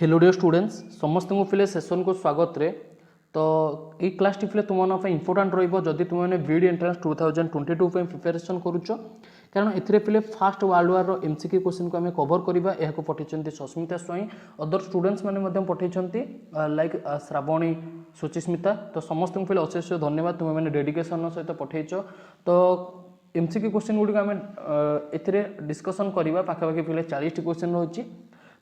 Hello dear students समस्त को फिले session को स्वागत रे। तो ये क्लास टी फिले तुम इंपोर्टाट रही तुमने बीड एंट्रांस 2022 प्रिपेरेसन करुच कारण ए फिले first world war MCQ question को आम कवर करवा यह पठे सस्मिता स्वाई अदर स्टूडेंट्स मैंने पठे लाइक श्रावणी सुचिस्मिता। तो समस्त को फिले अशेष धन्यवाद तुम मैंने डेडिकेशन सहित पठेच। तो एमसीक्यू क्वेश्चन गुड़िक आम ए डिस्कसन करवा पाखापाखि फिले 40 क्वेश्चन रही।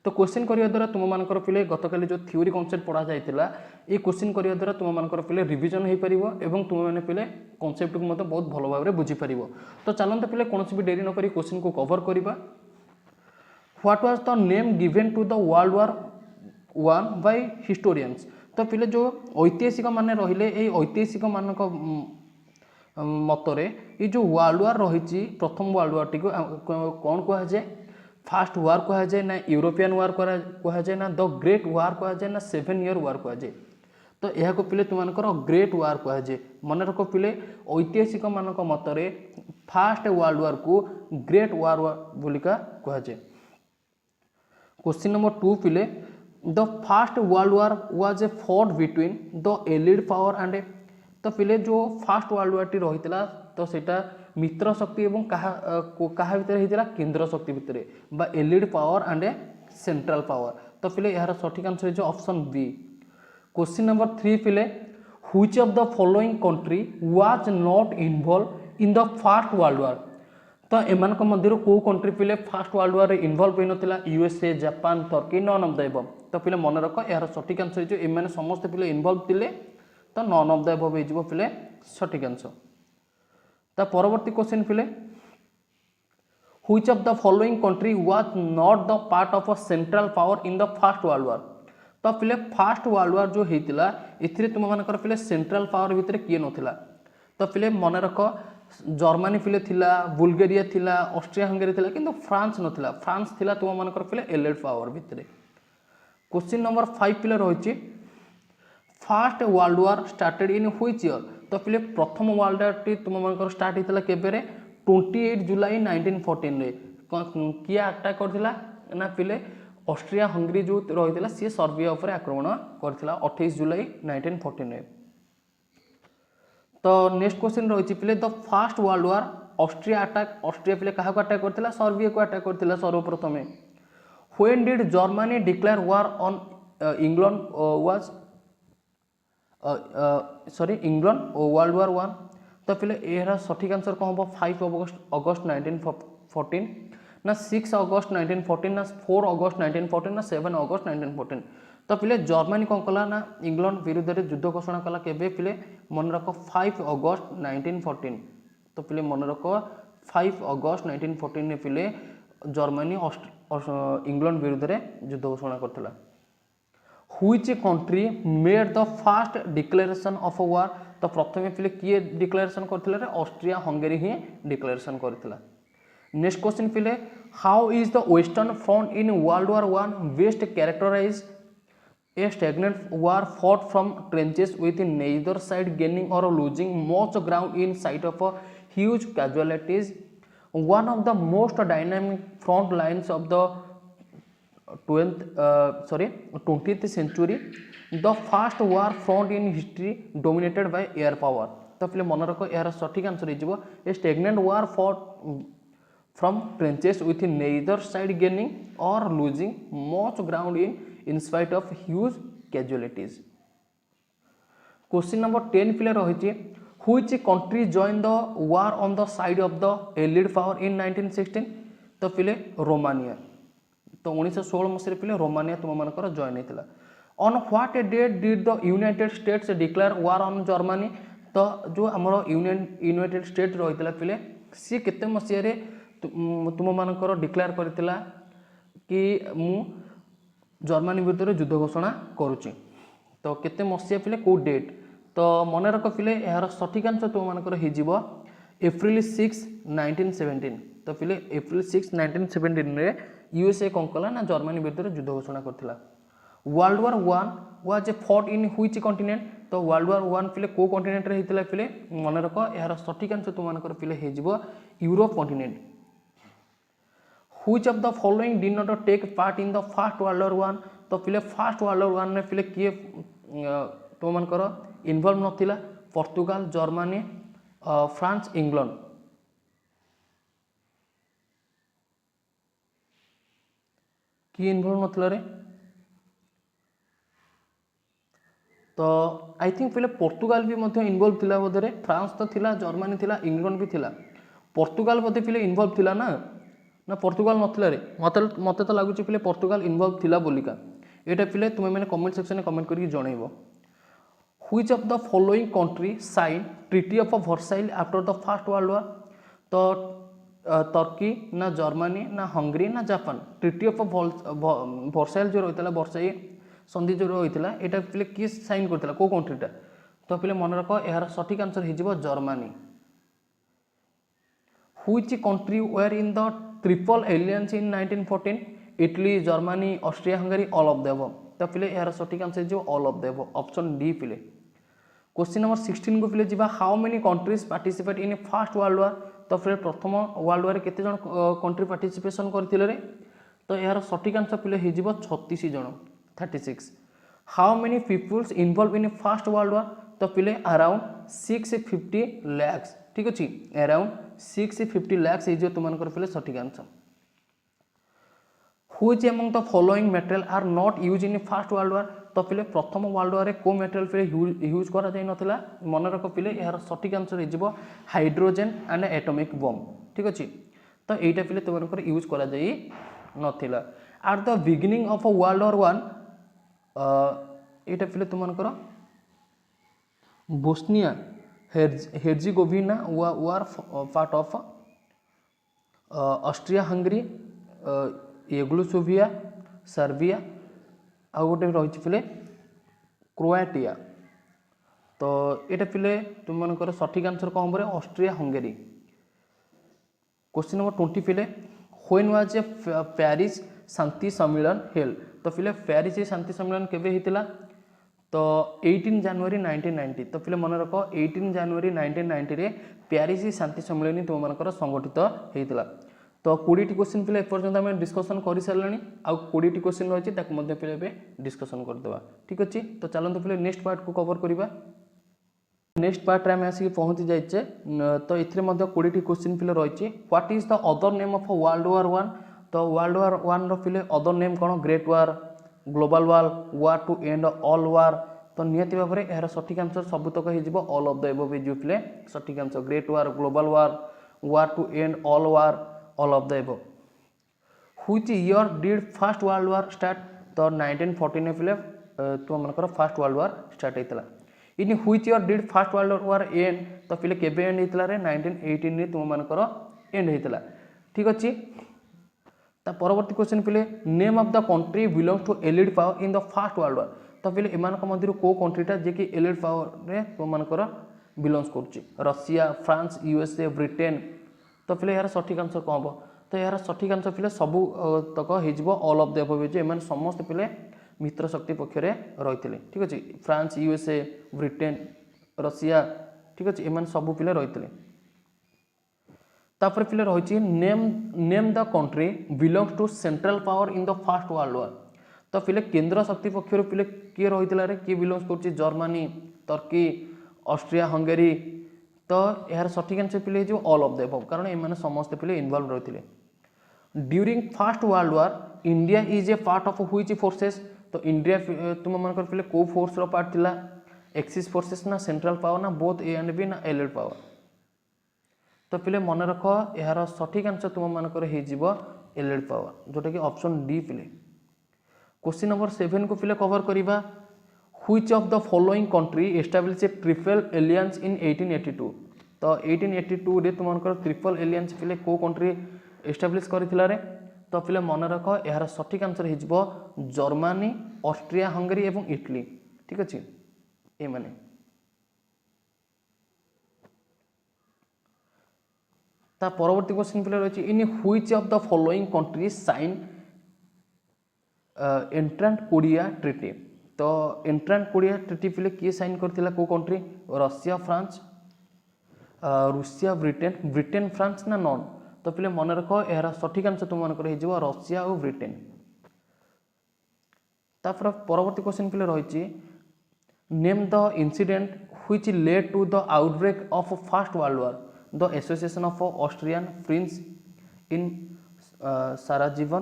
तो क्वेश्चन करिया द्वारा तुम मानकर पिले गतकाली जो थ्योरी कॉन्सेप्ट पढ़ा जाइतिला ये क्वेश्चन करिया द्वारा तुम मानकर पिले रिवीजन हो पारिबो एवं तुम माने पिले कॉन्सेप्ट को मते बहुत भलो भाबरे बुझी पारिबो। तो चलंत पिले कोनोसी भी देरी न करी क्वेश्चन को कवर करिबा। What was the name given to the world war 1 by historians. तो पिले जो ऐतिहासिक माने रहिले ए ऐतिहासिक मानक मतरे ये जो वर्ल्ड वार रही प्रथम वर्ल्ड वार टी कौन कह जाए फास्ट वार कह जाए ना यूरोपियन वार कह जाए ना द ग्रेट वार कह जाए ना 7 ईयर वार कह जाए। तो यह को पिले तुमकर ग्रेट वार कह जाए मन रख पिले ऐतिहासिक मानक मतरे फास्ट वर्ल्ड वार को ग्रेट वार बोलिका कह जाए। क्वेश्चन नंबर 2 पिले the first world war was a fought between the allied power and. तो पिले जो फास्ट वर्ल्ड वार टी रही तो सेटा मित्र शक्ति एवं कहा भितर होता केंद्र शक्ति भितर बा एलिड पावर एंड सेंट्रल पावर। तो पिले यार सठिक आंसर है ऑप्शन बी। क्वेश्चन नंबर 3 पिले which of the following country was not involve in the first world war. तो एमान मध्य को कंट्री पिले फास्ट वर्ल्ड वार इन्वॉल्व होई नथिला USA Japan Turkey none of the above. तो पिले मन रख यार सठिक आंसर है एमाने समस्त पिले इन्वॉल्व थिले तो नॉन ऑफ द एबव हो पिले सठिक आंसर। ता परवर्ती क्वेश्चन पिले which of the following country was not the part of a central power in the first world war. तो पिले फास्ट वर्ल्ड वार जो होता ए तुम मानकर पिले सेंट्रल पावर भितर किए नथिला। तो पिले मन रख जर्मनी पिले थिला बुल्गारिया थिला ऑस्ट्रिया हंगेरी थिला किंतु फ्रांस नथिला फ्रांस थिला तुम मानकर पिले एलिड पावर भितर। क्वेश्चन नंबर 5 पिले रही fast world war started in which year. तो पिले प्रथम वर्ल्ड वार टी तुम मानकर स्टार्ट होता केबे 28 जुलाई 1914 रे किए अटैक करथिला ना पिले ऑस्ट्रिया हंगरी जो रही सी सर्बिया उपर आक्रमण करथिला 28 जुलाई 1914 रे। तो नेक्स्ट क्वेश्चन रही पिले the first world war Austria attack Austria पिले क्या अटैक करथिला सर्बिया को अटैक करथिला सर्वप्रथम। When did Germany declare war on England was England world war 1। तो पिले यार सठिक आंसर कौन हम 5 अगस्त 1914 ना 6 अगस्त 1914 ना 4 अगस्त 1914 ना 7 अगस्त 1914। तो पिले जर्मनी कौन कला ना इंग्लैंड विरुद्ध रे युद्ध घोषणा कला केबे पिले मन रख 5 अगस्त 1914। तो पिले मन रख 5 अगस्त 1914 ने पिले जर्मनी इंग्लैंड विरुद्ध रे युद्ध घोषणा करथिला। Which country made the first declaration of a war। तो प्रथम पिले किए डिक्लेरेशन करथिले ऑस्ट्रिया हंगेरी ही डिक्लेरेशन करथिला। नेक्स्ट क्वेश्चन पिले how is the western front in world war 1 best characterize a stagnant war fought from trenches with neither side gaining और losing much ground in sight of huge casualties one of the most dynamic front lines of the 20th century the first war front in history dominated by air power। तो पिले मन रख यार सठिक answer हो a stagnant war fought from trenches with neither side gaining और losing much ground in spite of huge casualties. Question number 10 पिले रही which country join the war on the side of the allied power in 1916। तो पिले Romania. तो 1916 मसीह पिले Romania तुम मानकर join होता। On what date did the United States declare war on Germany. तो जो आमर यूनाइटेड स्टेट रही है पिले सी केते मसीह तुम मानकर डिक्लेयर करथिला कि मु जर्मनी विरुद्ध युद्ध घोषणा करुच्ची। तो केते मसीह पिले को डेट। तो मन रख पिले यार सठिक आंसर तुम मानकर हो एप्रिल 6 1917। तो पिले एप्रिल 6 1917 रे यूएसए कौन कला ना जर्मनी विरुद्ध युद्ध घोषणा करथिला। World war 1 was a fought in which continent. तो वर्ल्ड वार 1 पिले को कॉन्टिनेंट रे हितला पिले मन रख यार सठिक आंसर तुम मानकर पिले हो Europe continent. Which of the following did not take part in the first world war 1। तो पिले फास्ट वर्ल्ड वार 1 रे पिले किए तुम मानकर इनवॉल्व नथिला पोर्तुगाल जर्मनी फ्रांस इंग्लैंड कि इनवॉल्व नथिला रे तो आई थिंक पहले पोर्तुगाल भी मध्य इनवॉल्व थिला बोधरे फ्रांस तो थिला जर्मनी थिला इंग्लैंड भी थिला पोर्तुगाल बोधे पहले इनवॉल्व थिला ना ना पोर्तुगाल नथिला रे मते तो लागुची पहले पोर्तुगाल इनवॉल्व थिला बोलिका एटा पहले तुम मैंने कमेंट सेक्शन में कमेंट करके जनइबो which of the following country sign treaty of Versailles after the first world war तो टर्की ना जर्मनी ना हंगरी ना जापान ट्रिटी ऑफ वर्साइल जो रही वर्साई संधि जो रही है यहाँ पे किए साइन करता कौ कंट्रीटा तो पे मन रख यार सठिक आंसर हो Germany which country were in the triple alliance in 1914 Italy Germany Austria Hungary all of the above तो पे यार सठिक आंसर हो all of the above option D पे क्वेश्चन नंबर 16 को पे जा how many countries participate in first world war तो फिर प्रथम वर्ल्ड वार केते जन कंट्री पार्टिसिपेशन करथिले तो यार सठिक आंसर पे हो 36 जन 36 how many peoples involve in first world war तो पिले अराउंड 650 lakhs ठीक अच्छे अराउंड 650 lakhs ये तुम पे सठिक answer which among the following material are not use in first world war तो पिले प्रथम वर्ल्ड वार को मटेरियल पे यूज करा जाय नथिला मन रख पिले यार सठिक आंसर हो हाइड्रोजन एंड एटॉमिक बम ठीक अच्छे तो यहीटा पिले तुम यूज करा जाय नथिला at the beginning of world war 1 ये पे तुमकर Bosnia Herzegovina was part of Austria Hungary Yugoslavia Serbia आ गोटे रही पे क्रोएटिया तो ये पे तुमकर सठिक आंसर कौन बोले ऑस्ट्रिया हंगरी क्वेश्चन नंबर 20 पे व्हेन वाज ए पेरिस शांति सम्मेलन हेल्ड तो फिले पेरिस शांति सम्मेलन केबे हितला तो 18 जनवरी 1990 तो फिले मन रख 18 जनवरी 1990 रे पेरिस शांति सम्मेलन तुम मानकर संगठित होता तो 20 क्वेश्चन पे एपर्यंत आम डिस्कसन कर सारे आउ 20 क्वेश्चन रही है डिस्कसन करदे ठीक अच्छे तो चलते पे नेक्स्ट पार्ट को कवर करवा नेक्स्ट पार्ट रे आसिक पहुँची जाइए तो ये 20 क्वेश्चन पे रही what is the other name of world war 1 तो वर्ल्ड वार 1 रे अदर नेम कौन great war global war to and all war तो निहती भाव में यार सठिक आंसर सबुतक हो ऑल ऑफ द एबव जो पे सठिक answer great war global war to and all of the above which year did first world war start तो 1914 पे तुम मनकर फर्स्ट वर्ल्ड वार स्टार्ट होता in which year did first world war end तो पे केबे एंड होता 1918 रे तुम मनकर एंड होता ठीक अच्छे ता परवर्ती क्वेश्चन पे name of the country belongs to allied power in the first world war तो पे एमान मध्य को कंट्रीटा जे कि एलिड पावर रे तुम मनकर बिलोंग्स करुच्ची रशिया फ्रांस यूएसए ब्रिटेन तो पे यार सठिक आंसर कौन हम तो यार सठिक आंसर पे सबू तक हो ऑल ऑफ द एबव एम समस्त पे मित्र शक्ति पक्षर रही ठीक अच्छे फ्रांस यूएसए ब्रिटेन रशिया ठीक अच्छे एम सबू पे रही तापर पे रही name the country belongs to central power in the first world war तो पे केंद्र शक्ति पक्षर पे किए रही किए बिलोंग्स कर जर्मनी टर्की ऑस्ट्रिया हंगेरी तो यार सठिक आंसर पे ऑल ऑफ द एबव कारण एम समस्त पे इनवॉल्व रही during first world war India is a part of which forces तो इंडिया तुम मनकर पे को फोर्स रो पार्ट थिला एक्सिस फोर्सेस ना सेंट्रल पावर ना बोथ ए एंड बी ना एलिड पावर तो पे मन रख यार सठिक आंसर तुम मानकर हो एलिड पावर जोटा कि ऑप्शन डी पे क्वेश्चन नंबर 7 को पे कवर करवा which of the following country establish a triple alliance in 1882 तो 1882 रे तुम मानकर ट्रिपल एलियंस पे को कंट्री एस्टाब्लिश करथिला रे तो पे मन रख यार सठिक आंसर हो जर्मनी ऑस्ट्रिया हंगेरी एवं इटली ठीक अच्छे ये माने ता परवर्ती क्वेश्चन पे रही in which of the following country sign entente cordiale treaty तो एंट्रांट कोरिया ट्रिटी पे किए साइन करथिला को country Russia France Russia Britain France ना नॉन तो पे मन रख यार सठिक आंसर तुम मनकर हो रशिया और ब्रिटेन तापर परवर्ती क्वेश्चन पिले रही name the incident which led to the outbreak of first world war the assassination of Austrian prince in Sarajevo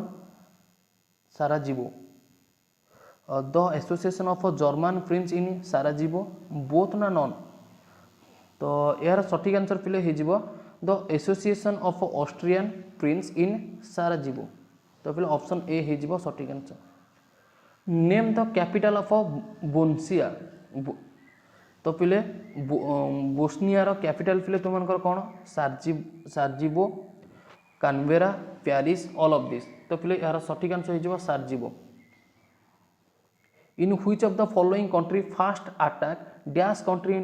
the assassination of German prince in Sarajevo both ना none. तो यार सठिक answer पिले हो the assassination of Austrian prince in Sarajevo. तो पिले option A हो सठिक answer. Name the capital of Bosnia. तो पिले बोस्नियार कैपिटल पिले तुम कौन Sarajevo Canberra Paris all of this. तो पिले यार सठिक आंसर हो Sarajevo. In which of the following country first attack dash country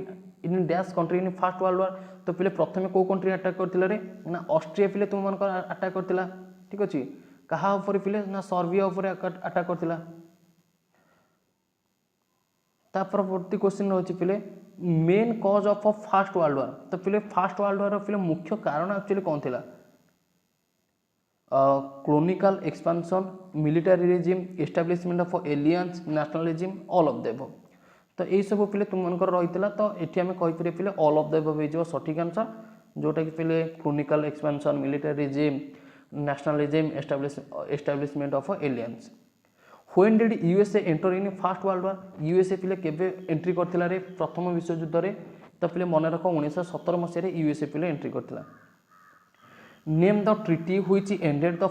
in first world war. तो पिले प्रथमे को कंट्री अटैक करथिला रे ना ऑस्ट्रिया पिले तुम मन अटैक करथिला ठीक अछि। कहा ऊपर पिले ना सर्बिया ऊपर अटैक करथिला। ता परवर्ती क्वेश्चन रहछि पिले main cause of fast world war. तो पिले फास्ट वर्ल्ड वॉर पिले मुख्य कारण एक्चुअली कौन थिला colonial expansion military regime establishment of aliens nationalism all of the above। तो यही सब पिले तुम मनकर रही तो ये आम कहीपर पिले ऑल ऑफ द अबव हो सठिक आंसर जोटा कि पिले colonial expansion military regime nationalism establishment of aliens। When did USA enter in first world war। USA पिले केबे एंट्री करथिला रे प्रथम विश्व युद्ध रे। तो पिले मन रख 1917 मसीह USA पिले एंट्री करथिला। Name the treaty which ended the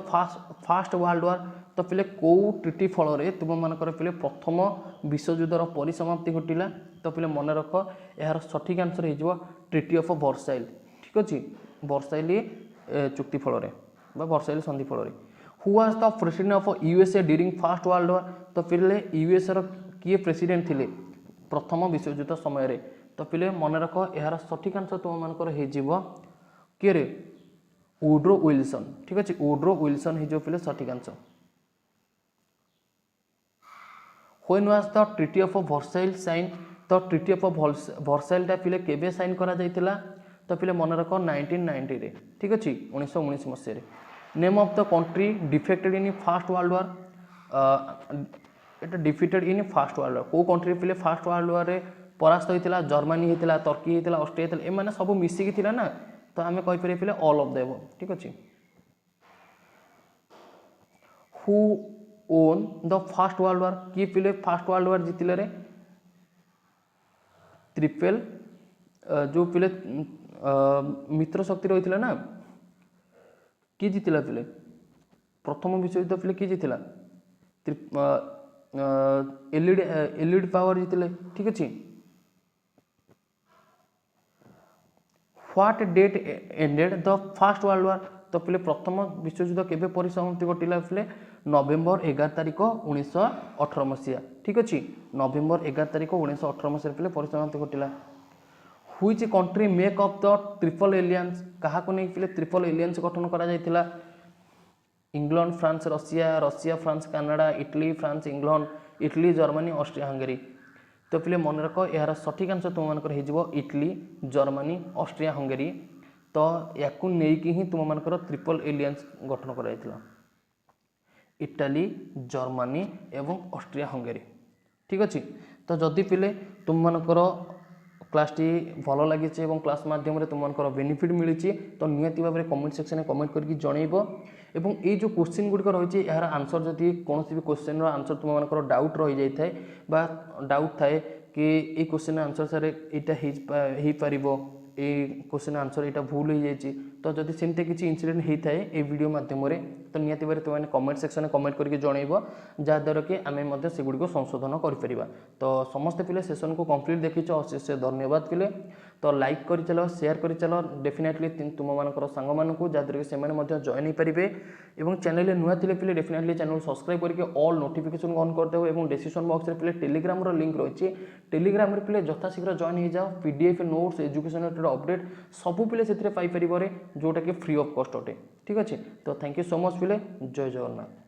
first world war. तो पिले को ट्रिटी फल तुम मानकर पिले प्रथम विश्वयुद्धर परिसमाप्ति घटिला। तो पिले मन रख यार सठिक आंसर हो ट्रिटी ऑफ वर्साइल ठीक अच्छे वर्साइल चुक्ति फल वर्साइल संधि फल। Who was the president of USA during fast world war. तो पिले यूएस किए प्रेसिडेंट थिले प्रथम विश्वयुद्ध समय। तो पिले मन रख यार सठिक आंसर तुम मानकर हो किए रे वुड्रो विल्सन ठीक अच्छे वुड्रो विल्सन हो पिले सठिक आंसर। When was the treaty of Versailles sign. तो ट्रिटी ऑफ वर्साइल पिले केबे साइन करा जाइतिला। तो पिले मन रख 1990 रे ठीक अच्छे 1919 मसीह। Name of the country defected in first world war. एटा defeated in first world war को कंट्री पिले फास्ट वर्ल्ड वॉर रे परास्त होइतिला जर्मनी होइतिला तुर्की होइतिला ऑस्ट्रिया होइतिला ए माने सब मिसिकी थिला ना। तो आम कहीपर पिले ऑल ऑफ द अबव ठीक अच्छे। Who own the first world war. किए पिले फास्ट वर्ल्ड वॉर जीतिले रे ट्रिपल जो पिले मित्र शक्ति रही ना किए जीतिला पिले प्रथम विश्वयुद्ध पिले किए जीतिला एलईडी पावर जीतिले ठीक अच्छे। What date ended the first world war. तो पिले प्रथम विश्वयुद्ध केबे परिसमाप्ति घटिला पिले नवेम्बर 11 तारिख 1918 मसीहा ठीक अच्छे नवेम्बर 11 तारिख 1918 मसीह पिले परिसमाप्ति घटिला। Which country make up the triple alliance. क्या नहीं पिले ट्रिपल एलियंस गठन करा जाइतिला England France Russia Russia France Canada Italy France England Italy Germany Austria Hungary. तो पिले मन रख यार सठिक आंसर तुम मानकर हो इटली जर्मनी ऑस्ट्रिया हंगेरी। तो या ही तुम मानकर ट्रिपल एलियंस गठन कराइतिला इटाली जर्मनी एवं ऑस्ट्रिया हंगेरी ठीक अच्छे। तो जदि पिले तुम मानकर क्लासटी भल लगी क्लास माध्यम तुम बेनिफिट मिली तो निहाती भाव में कमेंट सेक्शन में कमेंट करके जनइब। एवं ये जो क्वेश्चन गुड़िक रही यार आंसर जदि कौन भी क्वेश्चन आंसर तुम मानकर डाउट रही जाए बा डाउट थाए कि ये क्वेश्चन आंसर सारे यहाँ हो ये क्वेश्चन आंसर यहाँ भूल हो जाए तो जब सेमती किसी इनसीडेंट होता है ये वीडियो माध्यम तो निहाती भाव तुमने कमेंट सेक्शन में कमेंट करके जनइब जहाँद्वारा कि आम से गुड़ संशोधन कर। तो समस्त पिले सेशन को कंप्लीट देखीच अशेष धन्यवाद पिले। तो लाइक कर चलो शेयर कर चलो डेफिनेटली तुम मानकर सांग मानक जहाँद्वारा कि से जॉइन हो पारे और चैनल नुआ थे पिले डेफिनेटली चैनल सब्सक्राइब करके ऑल नोटिफिकेशन ऑन करदेव और डिस्क्रिप्शन बॉक्स में पिले टेलीग्राम लिंक रही टेलीग्राम पिले यथाशीघ्र जॉइन हो जाओ पीडीएफ नोट्स एजुकेशन अपडेट सबू पिले से पाइपर जोटा कि फ्री ऑफ कॉस्ट अटे ठीक अच्छे। तो थैंक यू सो मच पिले जय जगन्नाथ।